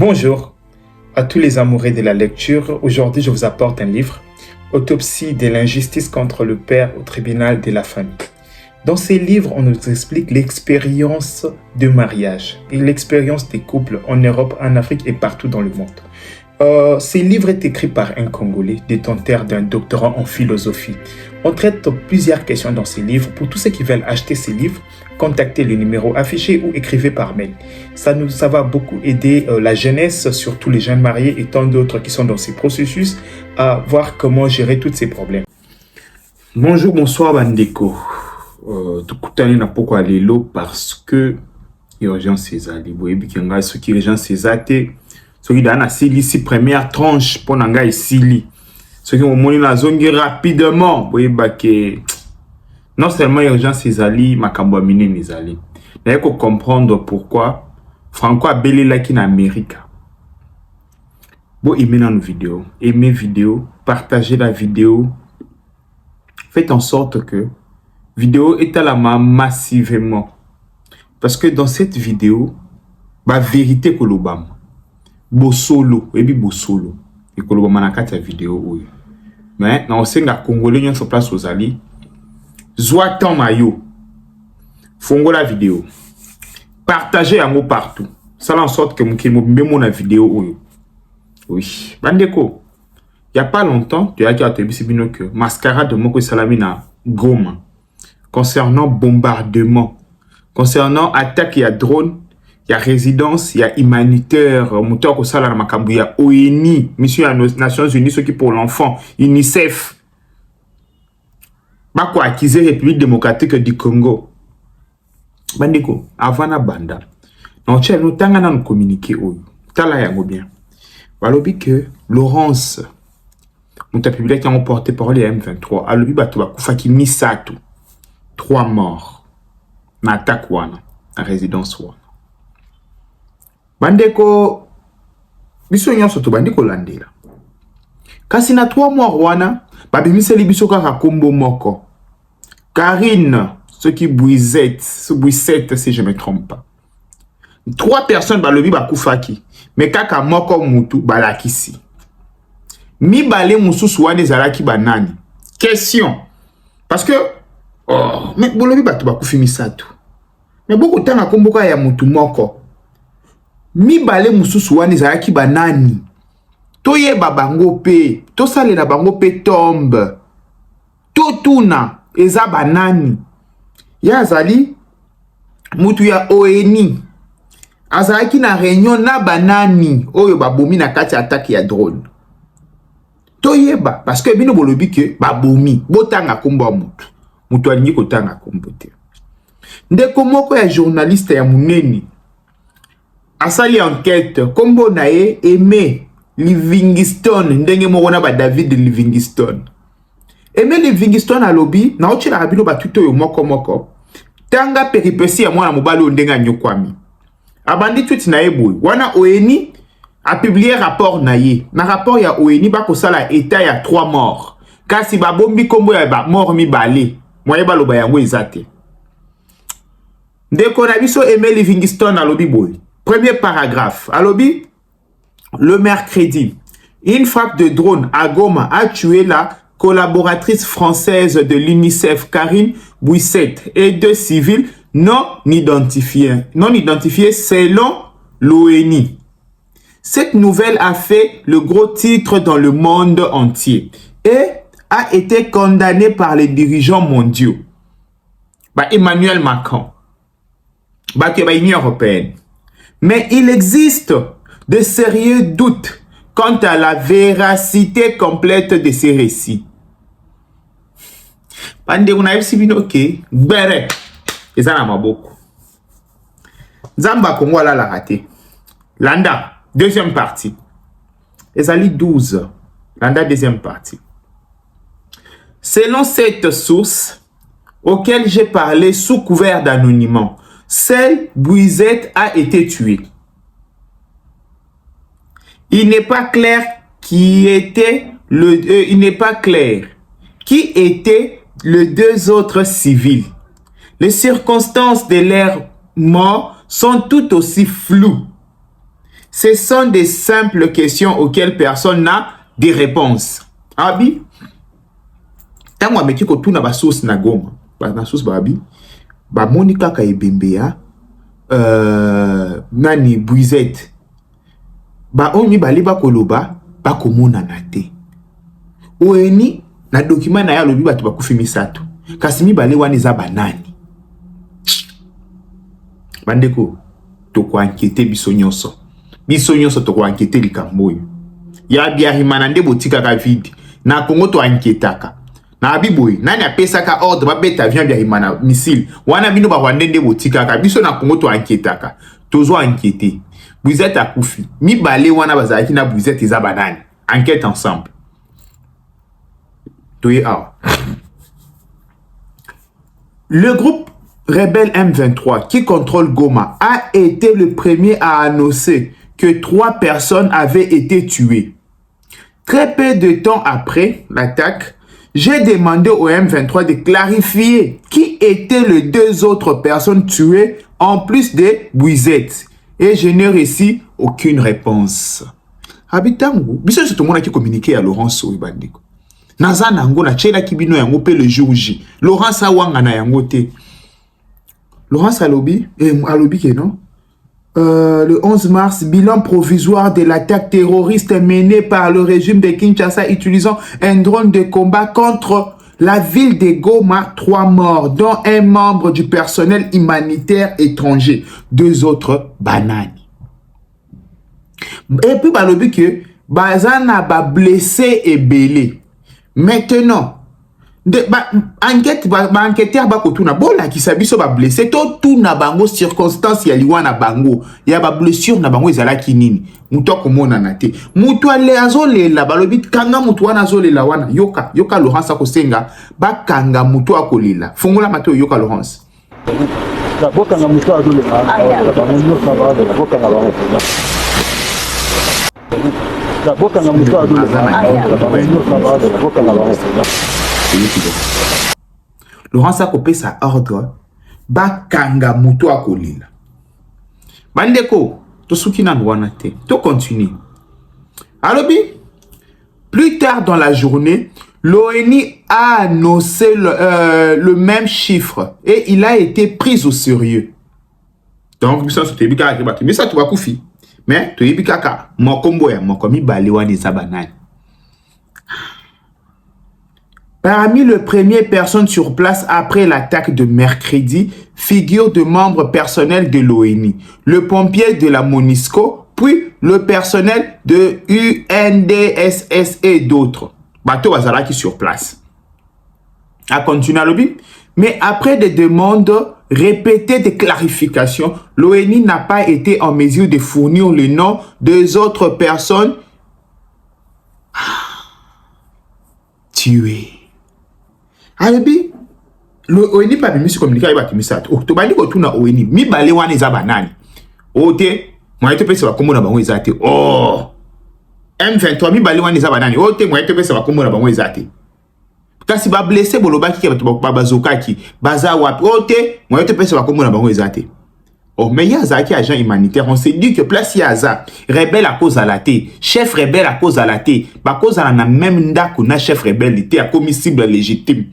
Bonjour à tous les amoureux de la lecture. Aujourd'hui, je vous apporte un livre, Autopsie de l'injustice contre le père au tribunal de la famille. Dans ces livres, on nous explique l'expérience de mariage et l'expérience des couples en Europe, en Afrique et partout dans le monde. Ces livres est écrit par un Congolais détenteur d'un doctorat en philosophie. On traite plusieurs questions dans ces livres. Pour tous ceux qui veulent acheter ces livres, contactez le numéro affiché ou écrivez par mail. Ça va beaucoup aider la jeunesse, surtout les jeunes mariés et tant d'autres qui sont dans ces processus, à voir comment gérer tous ces problèmes. Bonjour, bonsoir Bandeko. Tukutane na poko alelo parce que urgence ezali. Boyebi kenga soki urgence ezate. Soki dana sili si première tranche pour nanga esili. Soki omoni na zongi rapidement. Boyeba ke non seulement urgence ezali, makambo minene ezali. Naye ko comprendre pourquoi Franco abelela ki na Amerika. Bo aimez nos vidéos, aimez vidéo, partagez la vidéo. Faites en sorte que vidéo est à la main massivement. Parce que dans cette vidéo, la vérité que l'obama. Bosolo, ebi bosolo. Et que l'obama na kati ya vidéo oui. Mais na osenga Congolais nyon sur place aux ali. Zoatan mayo. Fongo la vidéo. Partagez un mot partout. Ça en sorte que mon la vidéo oui. Oui. Bandeko. Il y a pas longtemps, tu as dit à Tebisibino que mascarade de Moko Salamina Goma. Concernant bombardement, concernant attaque, il y a drone, il y a résidence, il y a humanitaire, moteur au salaire makambu, il y a ONI, mission des Nations Unies, ceux qui pour l'enfant, UNICEF. Bako accusé République démocratique du Congo. Bandeko, avant la banda, non tchè nous tangana nous communiquer oyo. Tala yango bien. Balobi que Laurence, mon public qui a porté parole les M23, alobi bato bakufaki misato. 3 morts. Na attaque wana, na résidence wana. Bandeko, biso nyonso to bandeko landela. Kasi na 3 morts wana, babimiseli biso kaka kombo moko. Karine, ce qui Bouisette, si je me trompe pas. 3 personnes balobi bakufaki, mais kaka moko mutu balakisi. Mibale mususu wana ezalaki banani. Question. Parce que oh, mais bolobi bato bakufi misato. Mais beaucoup tanga komboka ya mutu moko. Mibale mususu wana ezalaki banani. Toyeba bango pe, tosalela bango pe tombe. Totuna eza banani. Ya azali mutu ya ONI. Azalaki na réunion na banani oyo babomi na kati attaque ya drone. Toyeba parce que bino bolobi ke babomi botanga kombo mutu. Mutu alingi kotanga kombo te. Ndeko moko ya journaliste ya muneni asali enquête kombo na ye Aimé Livingstone ndenge moko na ba David Livingstone. Aimé Livingstone alobi na ochela rabino batuto yo moko tanga peripétie ya mwana mobali ondenga nyokwami. Abandi tweet na ye boy wana ONI a publié rapport na ye. Na rapport ya ONI ba kosala état ya 3 morts. Kasi babombi kombo ya ba mort mibale. Moye baloba yango ezate. Ndeko na biso Aimé Livingstone alobi boy. Premier paragraphe. Alobi, le mercredi, une frappe de drone à Goma a tué la collaboratrice française de l'UNICEF, Karine Bouisette, et 2 civils non identifiés selon l'ONI. Cette nouvelle a fait le gros titre dans le monde entier et a été condamnée par les dirigeants mondiaux. Emmanuel Macron, l'Union européenne. Mais il existe de sérieux doutes quant à la véracité complète de ces récits. Pande unaibisi binoke, bere, ezana maboko. Zamba Kongo la raté. Landa, deuxième partie. Ezali 12. Landa, deuxième partie. Selon cette source, auquel j'ai parlé sous couvert d'anonymat, celle Bouisette a été tuée. Il n'est pas clair qui était les 2 autres civils. Les circonstances de leur mort sont tout aussi floues. Ce sont des simples questions auxquelles personne n'a de réponse. Abi, tango ameki kotuna ba sauce na Goma, ba sauce babi, ba Monica Kaibembea, nani Buizette, ba oni bali ba koloba, ba komona na te. Oeni na document na ya lobi ba tuba kufi misato. Kasimi bali wani za banani. Bandeko, toko enquêter biso nyonso. Biso nyonso toko enquêter likambo yo. Ya bia himana nde botika ka vide. Na Congo to enquêtaka. Na abiboy, nani apesaka ordre ba beta avion bia himana missile. Wana bino ba Rwanda nde botika ka. Biso na Congo to enquêtaka. Tozo enquêter. Buizette akufi. Mi bale wana bazaki na Buizette eza banani. Enquête ensemble. Toye awa. Le groupe rebelle M23 qui contrôle Goma a été le premier à annoncer que 3 personnes avaient été tuées. Très peu de temps après l'attaque, j'ai demandé au M23 de clarifier qui étaient les 2 autres personnes tuées en plus de Buizette. Et je n'ai reçu aucune réponse. Habitango, biso tout le monde qui communiqué à Laurence Ouibandiko. Nazana ngo na chela kibino yango pe le jour J. Laurence awanga na yango te. Laurence alobi que non. Le 11 mars, bilan provisoire de l'attaque terroriste menée par le régime de Kinshasa utilisant un drone de combat contre la ville de Goma. 3 morts, dont un membre du personnel humanitaire étranger. 2 autres banani. Et puis balobi que bazana ba blessé et belé. Maintenant, enquêteur ba kotuna bola ki sabiso ba blessé to tout na bango circonstance ya liwa na bango ya ba blessure na bango ezala kinini muto komona na te muto ale azolela balobi kanga muto wana azolela wana yoka Laurence akosenga ba kanga muto akolela fongola mato yoka Laurence la boka nga muto azolela la boka nga muto azolela Laurence a coupé sa ordre bakanga muto akolila bandeko to sukina ngwana te to continue alobi plus tard dans la journée l'ONU a annoncé le même chiffre et il a été pris au sérieux. Donc ça c'était bika kibaki mais ça tu vas kufi mais to yibika ka mokombo ya mokomi balewa ni zabanani. Parmi les premières personnes sur place après l'attaque de mercredi figurent de membres personnels de l'ONU, le pompier de la MONUSCO, puis le personnel de UNDSS et d'autres. Bateau Azaraki sur place. A continué à lobby. Mais après des demandes répétées de clarification, l'ONU n'a pas été en mesure de fournir le nom des autres personnes tuées. Alobi le ONU pas mis sur communiquer avec Timisa. Oh to bandi ko tuna ONU mi bale wana za banani. Ote moi te pesa bakomona bango ezate. Oh M23 mi bale wana za banani. Ote moi te pesa bakomona bango ezate. Kasi ba blessé bolobaki ke ba bazokaki baza wapi. Ote moi te pesa bakomona bango ezate. Oh mais yazaki agent humanitaire on s'est dit que place yaza rebelle à cause à la thé, chef rebelle à cause à la thé, ba cause à la même ndako na chef rebelle était à commissible légitime.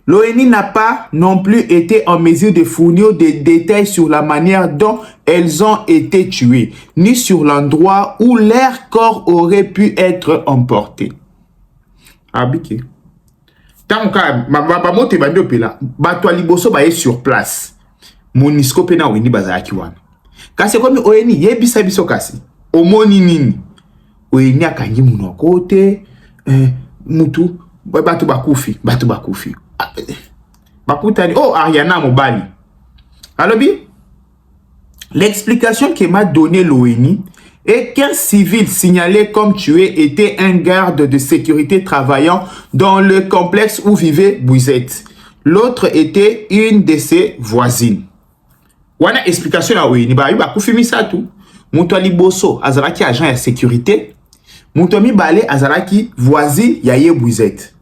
L'ONU n'a pas non plus été en mesure de fournir des détails sur la manière dont elles ont été tuées, ni sur l'endroit où leurs corps auraient pu être emportés. Abike. Tant que moté bandi opela, bato liboso ba sur place. MONUSCO pena ONU bazaki wana. Kasi comme ONU yebisa biso kasi. Omoni nini? ONU akangi munoko te mutu bato bakufi. Bakutani oh Ariana Mobali. Alobi l'explication que m'a donné l'ONU est qu'un civil signalé comme tué était un garde de sécurité travaillant dans le complexe où vivait Buizette. L'autre était une de ses voisines. Wana explication à ONU ba yuba kufimisa tu. Muto liboso azaraki agent de sécurité. Muto mibale azaraki voisine yaye Buizette.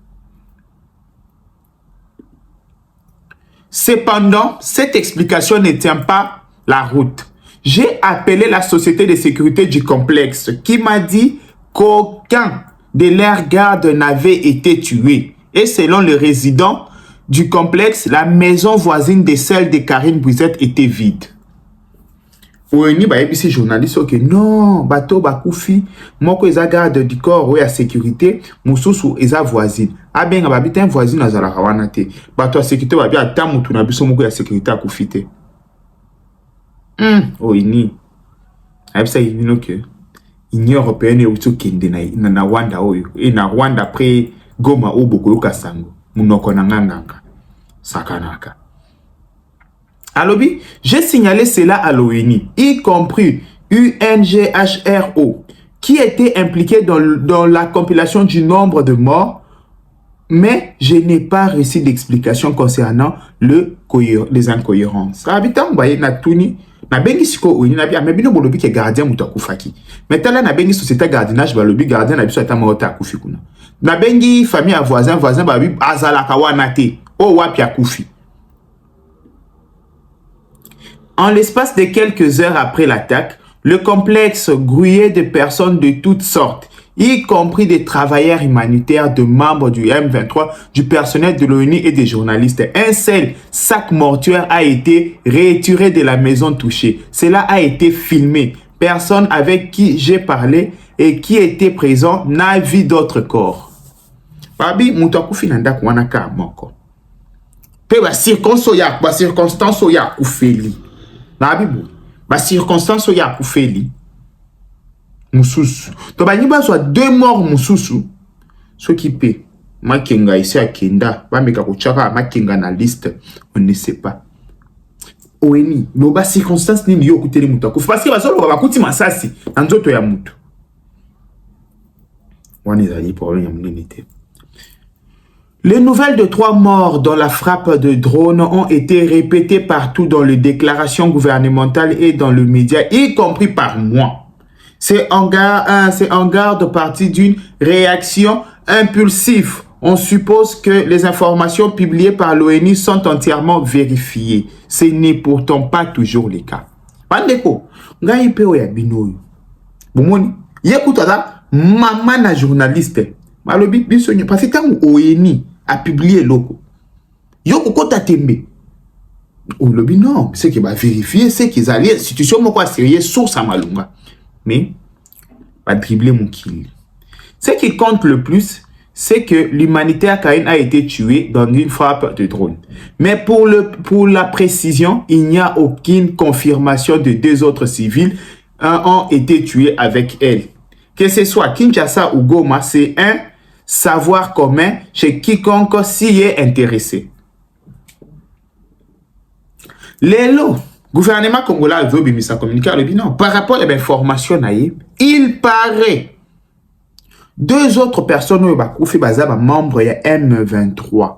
Cependant, cette explication ne tient pas la route. J'ai appelé la société de sécurité du complexe qui m'a dit qu'aucun de leurs gardes n'avait été tué. Et selon le résident du complexe, la maison voisine de celle de Karine Bouizette était vide. ONU ba yebisi journaliste que non, bateau bakoufi, moko eza garde du corps ou ya sécurité, mususu eza voisine. Abenga babita voisine azala kawana te. Bato ya sécurité babi ata mutu na biso moko ya sécurité akufi te. ONU. Ayebisa yibino que Union européenne eutu kende na Rwanda oyo. Et na Rwanda après Goma ou boko kasango. Munoko na nganganga. Sakanaka. Alobi, j'ai signalé cela à l'ONU, y compris UNGHRO, qui était impliqué dans la compilation du nombre de morts, mais je n'ai pas reçu d'explication concernant les incohérences. Habitant, na tuni, na bengi siko ONU, na bia, mais bino bolobi ke gardien muta kufaki. Mais tala na bengi société gardinage, balobi gardien na biso ata morota kufi kuna. Na bengi famille à voisin babi azala kawana te, o wapi akufi. En l'espace de quelques heures après l'attaque, le complexe grouillait de personnes de toutes sortes, y compris des travailleurs humanitaires, de membres du M23, du personnel de l'ONU et des journalistes. Un seul sac mortuaire a été retiré de la maison touchée. Cela a été filmé. Personne avec qui j'ai parlé et qui était présent n'a vu d'autres corps. Babi, mutakufi nanda kwana ka moko. Pe ba circonstance ya kufeli. Na bibu ba circonstance ya kufeli mususu to ba nyiba so 2 morts mususu so qui pe makenga isi akenda ba meka kuchaka makenga na liste on ne sait pas ONU no ba circonstance ni yo kuteli mutu akufa parce que basolo ba kuti masasi na nzoto ya mutu wani zali problème ya munenite. Les nouvelles de 3 morts dans la frappe de drone ont été répétées partout dans les déclarations gouvernementales et dans le média, y compris par moi. C'est en garde partie d'une réaction impulsive. On suppose que les informations publiées par l'ONU sont entièrement vérifiées. Ce n'est pourtant pas toujours le cas. Bandeko, ngai pe oya binoyo. Bomoni, yekutata mama na journaliste. Malobi biso parce que tant ONU a publié loko. Yoko kota tembe. Ou lobi non, c'est qui va vérifier, c'est qu'ils allaient institution moko sérieux source à malunga. Mais va dribbler mon kill. Ce qui compte le plus, c'est que l'humanitaire Karine a été tué dans une frappe de drone. Mais pour la précision, il n'y a aucune confirmation de 2 autres civils ont été tués avec elle. Que ce soit Kinshasa ou Goma, c'est un savoir commun chez quiconque s'y est intéressé. Lelo, gouvernement congolais veut bimisa communiquer le bilan. Par rapport à l'information, il paraît 2 autres personnes membres de M23.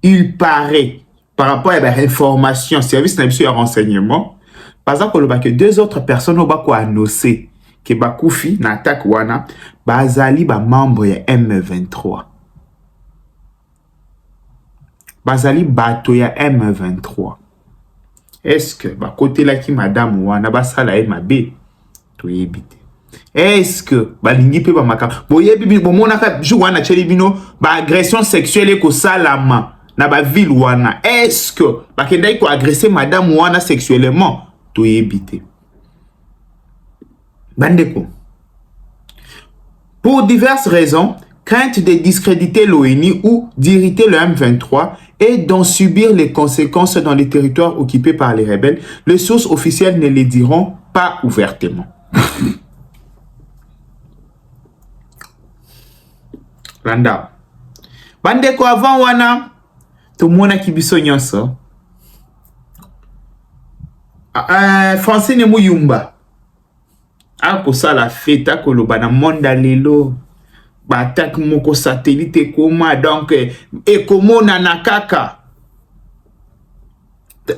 Il paraît, par rapport à l'information, service de renseignement, par exemple, que 2 autres personnes ont annoncé que Bakoufi na attaque wana bazali ba membre ya M23. Bazali bato ya M23. Est-ce que ba côté là qui madame wana basala e mabe to yebite? Est-ce que balingi pe ba maka boyebi bi bomona ka ju wana cheli bino ba agression sexuelle ko salama na ba ville wana? Est-ce que ba kendai ko agresser madame wana sexuellement to yebite? Bandeko. Pour diverses raisons, crainte de discréditer l'ONU ou d'irriter le M23 et d'en subir les conséquences dans les territoires occupés par les rebelles, les sources officielles ne les diront pas ouvertement. Randa. Bandeko avant wana, tout le monde a kibiso nyonso. Francine Muyumba. Ako ça la fête akoloba na monda lelo batak moko satellite koma donc et komona na kaka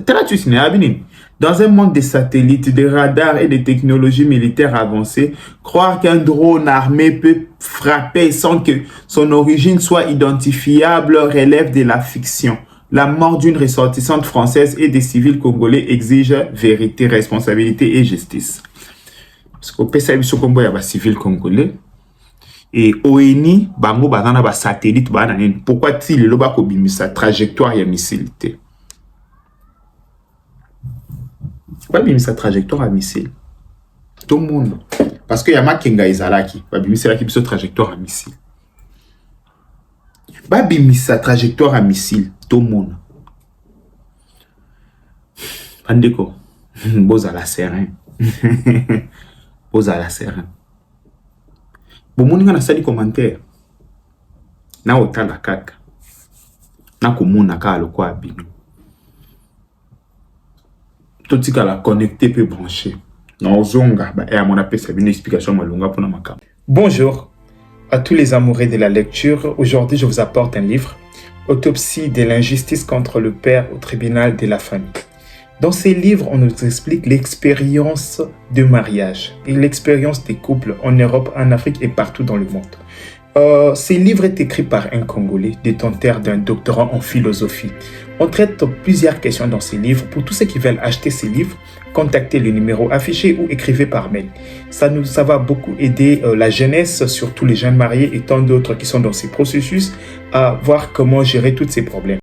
traduit ne abini dans un monde de satellites, de radars et de technologies militaires avancées, croire qu'un drone armé peut frapper sans que son origine soit identifiable relève de la fiction. La mort d'une ressortissante française et des civils congolais exige vérité, responsabilité et justice. Parce qu'au PSA, il y a des civils congolais. Et ONI, bango bazana ba satellite banane. Pourquoi il le bako bimisa trajectoire ya missile? Pourquoi bimisa trajectoire à missile? Tout le monde. Parce que y a makenga izalaki, ba bimisa ki biso trajectoire à missile. Ba bimisa trajectoire à missile, tout le monde. Pandeko, bozala serein. Bozala serein. Bomoninga na sali commentaire. Na otala kaka. Na komona ka aloko abino. Totika la connecter peut brancher. Na ozonga ba e mon appel ça une explication malonga pour na makam. Bonjour à tous les amoureux de la lecture. Aujourd'hui, je vous apporte un livre, Autopsie de l'injustice contre le père au tribunal de la famille. Dans ces livres, on nous explique l'expérience de mariage et l'expérience des couples en Europe, en Afrique et partout dans le monde. Ces livres est écrit par un Congolais, détenteur d'un doctorat en philosophie. On traite plusieurs questions dans ces livres. Pour tous ceux qui veulent acheter ces livres, contactez le numéro affiché ou écrivez par mail. Ça va beaucoup aider la jeunesse, surtout les jeunes mariés et tant d'autres qui sont dans ces processus, à voir comment gérer tous ces problèmes.